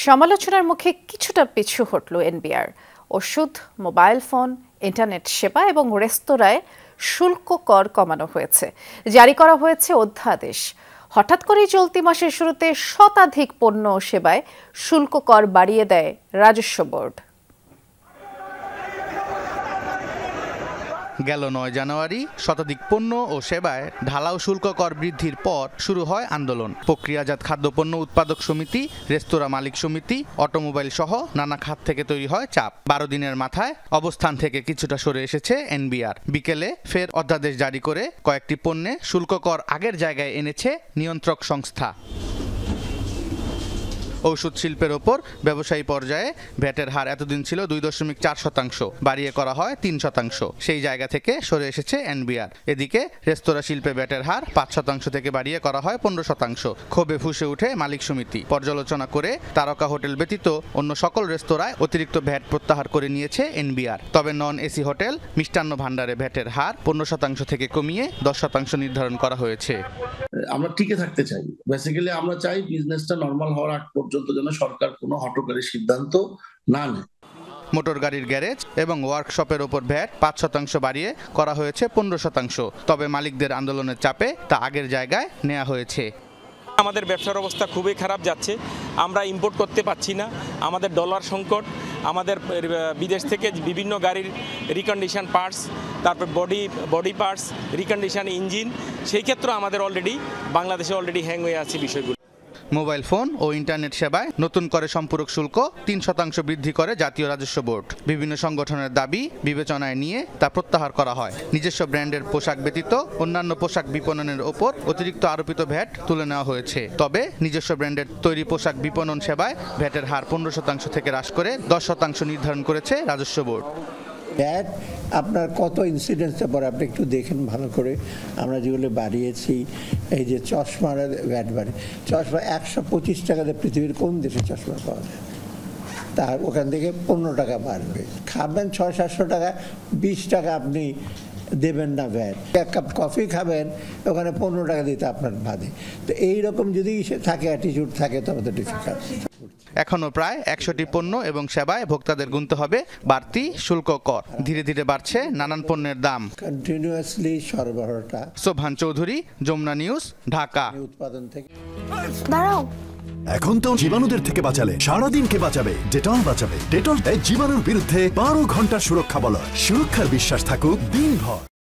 সমালোচনার মুখে কিছুটা পিছু হটল এনবিআর। ওষুধ, মোবাইল ফোন, ইন্টারনেট সেবা এবং রেস্তোরাঁয় শুল্ক কর কমানো হয়েছে। জারি করা হয়েছে অধ্যাদেশ। হঠাৎ করেই চলতি মাসের শুরুতে শতাধিক পণ্য ও সেবায় শুল্ক কর বাড়িয়ে দেয় রাজস্ব বোর্ড। গেল ৯ জানুয়ারি শতাধিক পণ্য ও সেবায় ঢালাও শুল্ক কর বৃদ্ধির পর শুরু হয় আন্দোলন। প্রক্রিয়াজাত খাদ্যপণ্য উৎপাদক সমিতি, রেস্তোরাঁ মালিক সমিতি, অটোমোবাইল সহ নানা খাত থেকে তৈরি হয় চাপ। ১২ দিনের মাথায় অবস্থান থেকে কিছুটা সরে এসেছে এনবিআর। বিকেলে ফের অধ্যাদেশ জারি করে কয়েকটি পণ্যে শুল্ক কর আগের জায়গায় এনেছে নিয়ন্ত্রক সংস্থা। ঔষধ শিল্পের ওপর ব্যবসায়ী পর্যায়ে ভ্যাটের হার এতদিন ছিল ২.৪%, বাড়িয়ে করা হয় ৩%। সেই জায়গা থেকে সরে এসেছে এনবিআর। এদিকে রেস্তোরাঁ শিল্পে ভ্যাটের হার ৫% থেকে বাড়িয়ে করা হয় ১৫%। ক্ষোভে ফুঁসে উঠে মালিক সমিতি। পর্যালোচনা করে তারকা হোটেল ব্যতীত অন্য সকল রেস্তোরাঁয় অতিরিক্ত ভ্যাট প্রত্যাহার করে নিয়েছে এনবিআর। তবে নন এসি হোটেল, মিষ্টান্ন ভাণ্ডারে ভ্যাটের হার ১৫% থেকে কমিয়ে ১০% নির্ধারণ করা হয়েছে। আমরা টিকে থাকতে চাই। বেসিক্যালি আমরা চাই বিজনেসটা নরমাল হওয়ার আগ পর্যন্ত যেন সরকার কোনো হঠকারী সিদ্ধান্ত না নেয়। মোটর গাড়ির গ্যারেজ এবং ওয়ার্কশপের ওপর ভ্যাট ৫% বাড়িয়ে করা হয়েছে ১৫%। তবে মালিকদের আন্দোলনের চাপে তা আগের জায়গায় নেওয়া হয়েছে। আমাদের ব্যবসার অবস্থা খুবই খারাপ যাচ্ছে। আমরা ইম্পোর্ট করতে পারছি না। আমাদের ডলার সংকট, আমাদের বিদেশ থেকে বিভিন্ন গাড়ির রিকন্ডিশন পার্টস, তারপর বডি পার্টস, রিকন্ডিশন ইঞ্জিন, সেই ক্ষেত্রে আমাদের বাংলাদেশে অলরেডি হ্যাং হয়ে আছে বিষয়গুলো। মোবাইল ফোন ও ইন্টারনেট সেবায় নতুন করে সম্পূরক শুল্ক ৩% বৃদ্ধি করে জাতীয় রাজস্ব বোর্ড। বিভিন্ন সংগঠনের দাবি বিবেচনায় নিয়ে তা প্রত্যাহার করা হয়। নিজস্ব ব্র্যান্ডের পোশাক ব্যতীত অন্যান্য পোশাক বিপণনের ওপর অতিরিক্ত আরোপিত ভ্যাট তুলে নেওয়া হয়েছে। তবে নিজস্ব ব্র্যান্ডের তৈরি পোশাক বিপণন সেবায় ভ্যাটের হার ১৫% থেকে হ্রাস করে 10% নির্ধারণ করেছে রাজস্ব বোর্ড। ভ্যাট আপনার কত ইনসিডেন্সটা পরে আপনি একটু দেখেন ভালো করে। আমরা যেগুলো বাড়িয়েছি, এই যে চশমার ভ্যাট বাড়ি, চশমা ১২৫ টাকাতে পৃথিবীর কোন দেশে চশমা পাওয়া যায়? তার ওখান থেকে ১৫ টাকা বাড়বে। খাবেন ৬০০-৭০০ টাকা, ২০ টাকা আপনি দেবেন না ভ্যাট। এক কাপ কফি খাবেন, ওখানে ১৫ টাকা দিতে আপনার বাদে। তো এইরকম যদি থাকে, অ্যাটিটিউড থাকে, তবে তো ডিফিকাল্ট। এখনো প্রায় ১০০টি পণ্য এবং সেবায় ভোক্তাদের গুনতে হবে বাড়তি শুল্ক কর। ধীরে ধীরে বাড়ছে নানান পণ্যের দাম। কন্টিনিউয়াসলি সরবরাহটা। সোবহান চৌধুরী, যমুনা নিউজ, ঢাকা। উৎপাদন থেকে দাঁড়াও, এখন তো জীবাণুদের থেকে বাঁচালে সারাদিন কে বাঁচাবে? ডেটল বাঁচাবে। ডেটল জীবাণুর বিরুদ্ধে ১২ ঘন্টার সুরক্ষা বলয়। সুরক্ষার বিশ্বাস থাকুক দিনভর।